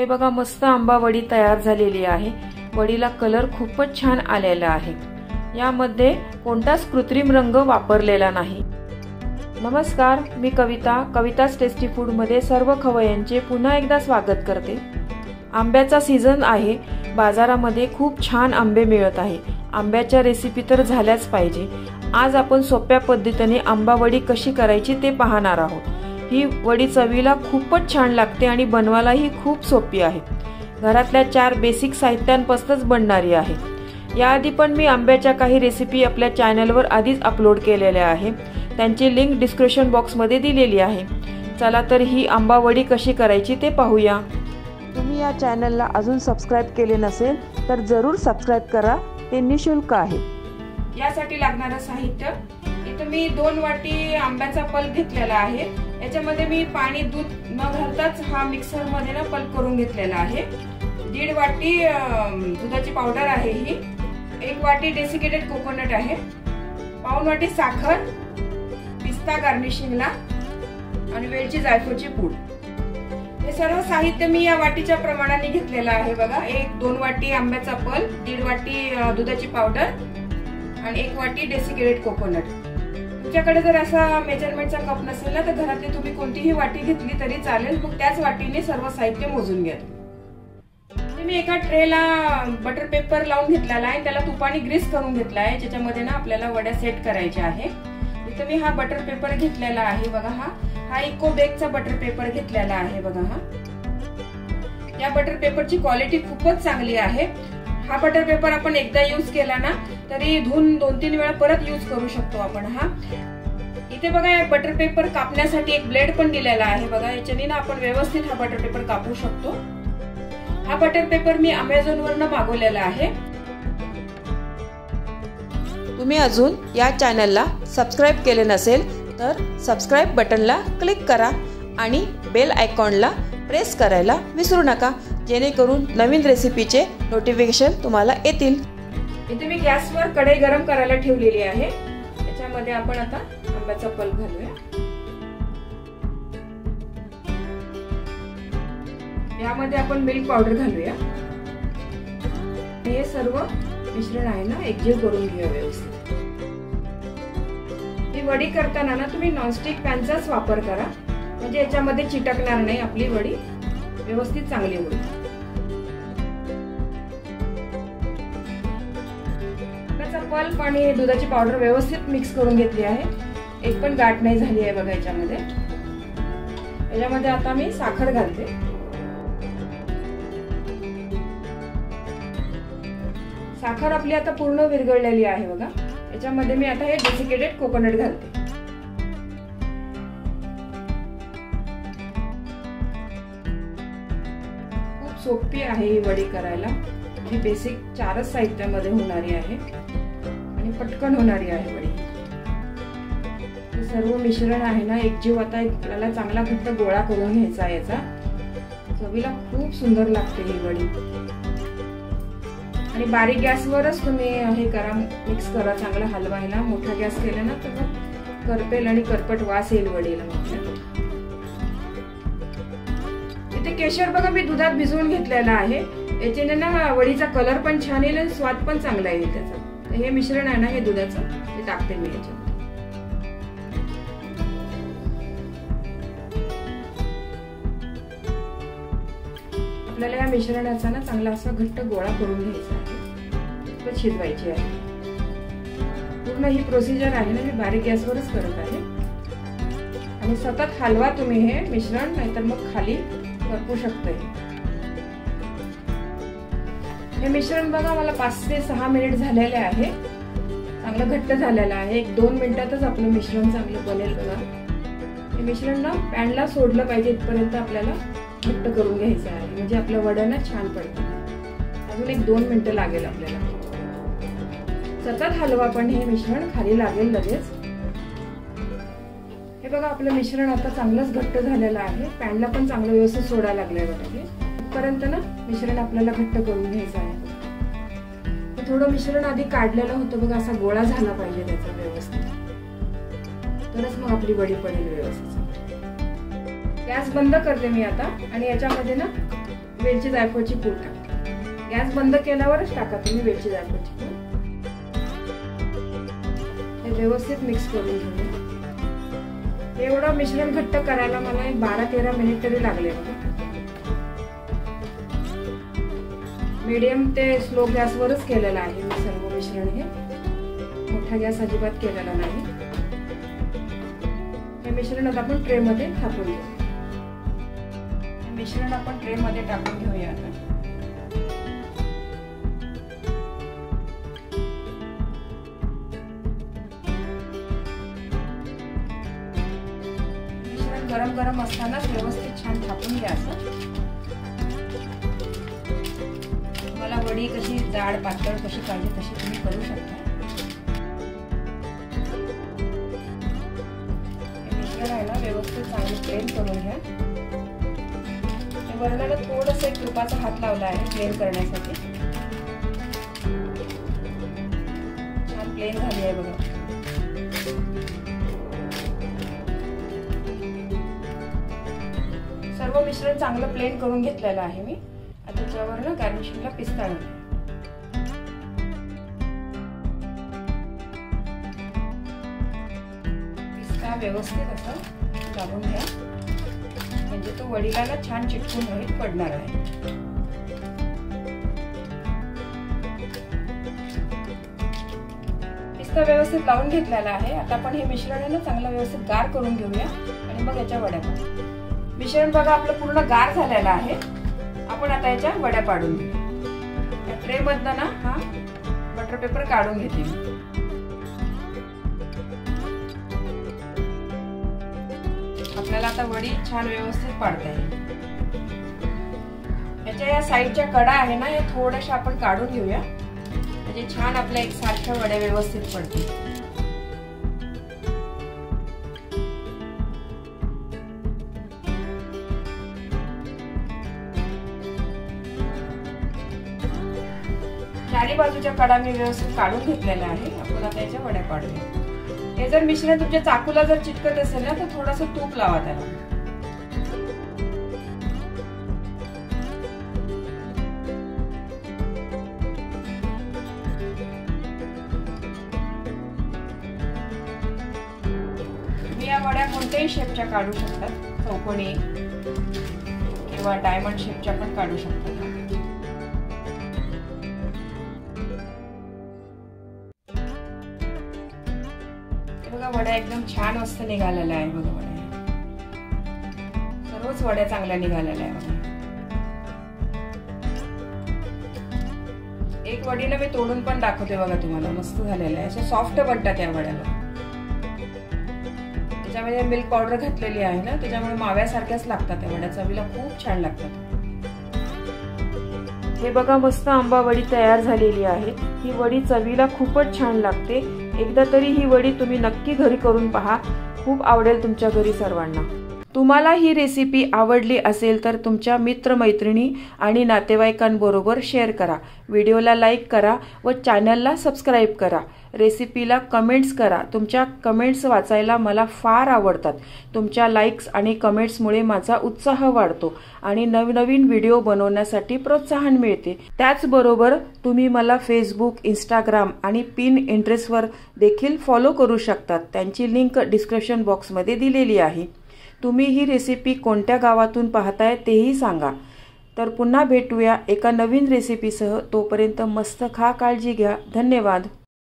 हे बघा मस्त आंबा वडी तयार झालेली आहे। वडीला कलर खूपच छान आलेला आहे। यामध्ये कोणताच कृत्रिम रंग वापरलेला नाही। नमस्कार, मी कविता's टेस्टी फूड मध्ये सर्व खवय्यांचे पुन्हा एकदा स्वागत करते। आंब्याचा सीझन आहे, बाजारामध्ये खूप छान आंबे मिळत आहे। आंब्याच्या रेसिपी तर झाल्याच पाहिजे। आज आपण सोप्या पद्धतीने आंबा वडी कशी करायची ते पाहणार आहोत। ही वडी चवीला खूपच छान लागते आणि बनवायलाही खूप सोपी आहे। घरातल्या 4 बेसिक साहित्यांपासूनच बनणारी आहे। याआधी पण मी आंब्याच्या काही रेसिपी आपल्या चॅनलवर आधीच अपलोड केलेल्या आहे, त्यांची लिंक डिस्क्रिप्शन बॉक्स मध्ये दिलेली आहे। चला तर ही आंबा वडी कशी करायची ते पाहूया। तुम्ही या चॅनलला अजून सबस्क्राइब केले नसेल तर जरूर सबस्क्राइब करा, ते निशुल्क आहे। यासाठी लागणारे साहित्य, इथे मी 2 वाटी आंब्याचा पल्प घेतलेला आहे। याच्यामध्ये मी पाणी दूध न घालताच हा मिक्सर मध्ये ना पल्प करून घेतलेला आहे। 1.5 वाटी दुधाची पावडर आहे ही, 1 वाटी डेसिकेटेड कोकोनट आहे, 1/2 वाटी साखर, पिस्ता गार्निशिंगला आणि वेलची जायफळची पूड। हे सर्व साहित्य मी या वाटीच्या प्रमाणाने घेतलेला आहे। बघा, 1-2 वाटी आंब्याचा पल्प, 1.5 वाटी दुधाची पावडर आणि 1 वाटी डेसिकेटेड कोकोनट। तुमच्याकडे जर असा मेजरमेंटचा कप नसेल ना तर घरातली तुम्ही कोणतीही वाटी घेतली तरी चालेल, मग त्याच वाटीने सर्व साहित्य मोजून घ्या। मी एका ट्रेला बटर पेपर लावून घेतलेला आहे, त्याला तुपाने ग्रीस करून घेतला आहे, ज्याच्यामध्ये ना आपल्याला वड्या सेट करायच्या आहे। इथे मी हा बटर पेपर घेतलेला आहे। बघा, हा इको बेकचा बटर पेपर घेतलेला आहे। बघा, या बटर पेपरची क्वालिटी खूपच चांगली आहे। हा बटर पेपर आपण एकदा यूज केला ना तरी धुवून 2-3 वेळा परत यूज करू शकतो आपण। इथे बघा, या बटर पेपर कापण्यासाठी एक ब्लेड पण दिलेला आहे। बघा, याच्याने ना आपण व्यवस्थित हा बटर पेपर कापू शकतो। हा बटर पेपर मी Amazon वरनं मागवलेला आहे। तुम्ही अजून या चॅनलला सबस्क्राइब केले नसेल तर सबस्क्राइब बटनला क्लिक करा आणि बेल आयकॉनला प्रेस करायला विसरू नका, जेणेकरून नवीन रेसिपीचे नोटिफिकेशन तुम्हाला येतील। इथे मी गॅसवर कढई गरम करायला ठेवलेली आहे। त्याच्यामध्ये आपण आता आंब्याचा पल्प घालूया। यामध्ये आपण मिल्क पावडर घालूया। हे सर्व मिश्रण आहे ना एकजीव करून घेऊया व्यवस्थित। ही वडी करताना ना तुम्ही नॉनस्टिक पॅनचाच वापर करा, म्हणजे याच्यामध्ये चिटकणार नाही, आपली वडी व्यवस्थित चांगली होईल। आंब्याचा पल्प आणि दुधाची पावडर व्यवस्थित मिक्स करून घेतली आहे, एक पण गाठ नाही झाली आहे। बघा, याच्यामध्ये आता मी साखर घालते। साखर आपली आता पूर्ण विरघळलेली आहे। बघा, याच्यामध्ये मी आता हे डेसिकेटेड कोकोनट घालते। खूप सोपी आहे ही वडी करायला, ही बेसिक 4च साहित्यामध्ये होणारी आहे आणि पटकन होणारी आहे वडी। हे सर्व मिश्रण आहे ना एकजीव आता आपल्याला चांगला घट्ट गोळा करून घ्यायचा आहे। याचा चवीला खूप सुंदर लागते ही वडी। आणि बारीक गॅसवरच तुम्ही हे करा, मिक्स करा, चांगला हलवायला। मोठा गॅस केला ना तर मग करपेल आणि करपट वास येईल वडीला। इथे केशर बघा मी दुधात भिजवून घेतलेला आहे, याच्याने ना वडीचा कलर पण छान येईल आणि स्वाद पण चांगला येईल त्याचा। हे मिश्रण आहे ना हे दुधाचं, हे टाकते मी याच्यात। आपल्याला या मिश्रणाचा ना चांगला असा घट्ट गोळा करून घ्यायचा आहे, शिजवायची आहे। पूर्ण ही प्रोसिजर आहे ना मी बारीक गॅसवरच करत आहे। आणि सतत हलवा तुम्ही हे मिश्रण, नाहीतर मग खाली करपू शकते। हे मिश्रण बघा मला 5 ते 6 मिनिट झालेले आहे, चांगलं घट्ट झालेलं आहे। 1-2 मिनिटातच आपलं मिश्रण चांगलं बनेल। बघा, हे मिश्रण ना पॅनला सोडलं पाहिजे इथपर्यंत आपल्याला घट्ट करून घ्यायचं आहे, म्हणजे आपल्या वड्या ना छान पडतात। अजून 1-2 मिनिटं लागेल आपल्याला। सतत हलवा पण हे मिश्रण खाली लागेल लगेच। हे बघा, आपलं मिश्रण आता चांगलंच घट्ट झालेलं आहे, पॅनला पण चांगलं व्यवस्थित सोडायला लागलंय। बघा, इथपर्यंत ना मिश्रण आपल्याला घट्ट करून घ्यायचं आहे। थोडं मिश्रण आधी काढलेलं होतं बघा, असा गोळा झाला पाहिजे त्याचा व्यवस्थित, तरच मग आपली वडी पडेल व्यवस्थित। गॅस बंद करते मी आता आणि याच्यामध्ये ना वेलची जायफळची पूड टाकते। गॅस बंद केल्यावरच टाका तुम्ही वेलची जायफळची पूड। हे व्यवस्थित मिक्स करून घेऊया। एवढं मिश्रण घट्ट करायला मला 12-13 मिनिट तरी लागले बघा। मीडियम ते स्लो गॅसवरच केलेलं आहे मी सर्व मिश्रण। हे मोठा गॅस अजिबात केलेला नाही। हे मिश्रण आता आपण ट्रे मध्ये टाकून घेऊ। मिश्रण आपण ट्रे मध्ये टाकून घेऊया। आता मिश्रण गरम गरम असताना व्यवस्थित छान थापून घ्या। असं मला वडी कशी जाड पातळ कशी पाहिजे तशी तुम्ही करू शकता। हे मिश्रण आहे ना व्यवस्थित चांगले प्लेन करून घ्या। वरणाला थोडंसं एक तुपाचा हात लावला आहे प्लेन करण्यासाठी। छान प्लेन झाली आहे बघा। सर्व मिश्रण चांगलं प्लेन करून घेतलेलं आहे मी। आता त्याच्यावर ना गार्निशिंगला पिस्ता घालते। पिस्ता व्यवस्थित असं दाबून घ्या, म्हणजे तो वडीला ना छान चिटकून नाही पडणार आहे। पिस्ता व्यवस्थित लावून घेतलेला आहे। आता आपण हे मिश्रण आहे ना चांगलं व्यवस्थित गार करून घेऊया आणि मग याच्या वड्या पाडू। मिश्रण बघा आपलं पूर्ण गार झालेलं आहे। आपण आता याच्या वड्या पाडून घेऊ। या ट्रे मधनं ना हा बटर पेपर काढून घेते मी। आपल्याला आता वडी छान व्यवस्थित पाडता येईल। याच्या या साईडच्या कडा आहे ना हे थोड्याशा आपण काढून घेऊया, म्हणजे छान आपल्या एक सारख्या वड्या व्यवस्थित पडतील। चारी बाजूच्या कडा मी व्यवस्थित काढून घेतलेल्या आहे। आपण आता याच्या वड्या पाडूया। हे जर मिश्रण तुमच्या चाकूला जर चिटकत असेल ना तर थोडंसं तूप लावा त्याला। तुम्ही या वड्या कोणत्याही शेपच्या काढू शकता, चौकोनी किंवा डायमंड शेपच्या पण काढू शकता। बघा वड्या एकदम छान मस्त निघालेल्या आहे। बघा वड्या सर्वच वड्या चांगल्या निघालेल्या आहे बघा। एक वडीला मी तोडून पण दाखवते बघा तुम्हाला, मस्त झालेल्या आहे। अशा सॉफ्ट बनतात या वड्याला। त्याच्यामध्ये मिल्क पावडर घातलेली आहे ना, त्याच्यामुळे माव्यासारख्याच लागतात त्या वड्या, चवीला खूप छान लागतात। हे बघा मस्त आंबा वडी तयार झालेली आहे। ही वडी चवीला खूपच छान लागते। एकदा तरी ही वडी तुम्ही नक्की घरी करून पहा, खूप आवडेल तुमच्या घरी सर्वांना। तुम्हाला ही रेसिपी आवडली असेल तर तुमच्या मित्रमैत्रिणी आणि नातेवाईकांबरोबर शेअर करा, व्हिडिओला लाईक करा व चॅनलला सबस्क्राईब करा। रेसिपीला कमेंट्स करा, तुमच्या कमेंट्स वाचायला मला फार आवडतात। तुमच्या लाईक्स आणि कमेंट्समुळे माझा उत्साह वाढतो आणि नवनवीन व्हिडिओ बनवण्यासाठी प्रोत्साहन मिळते। त्याचबरोबर तुम्ही मला फेसबुक, इंस्टाग्राम आणि पिंटरेस्टवर देखील फॉलो करू शकतात, त्यांची लिंक डिस्क्रिप्शन बॉक्समध्ये दिलेली आहे। तुम्ही ही रेसिपी कोणत्या गावातून पाहताय तेही सांगा। तर पुन्हा भेटूया एका नवीन रेसिपीसह, तोपर्यंत मस्त खा, काळजी घ्या। धन्यवाद।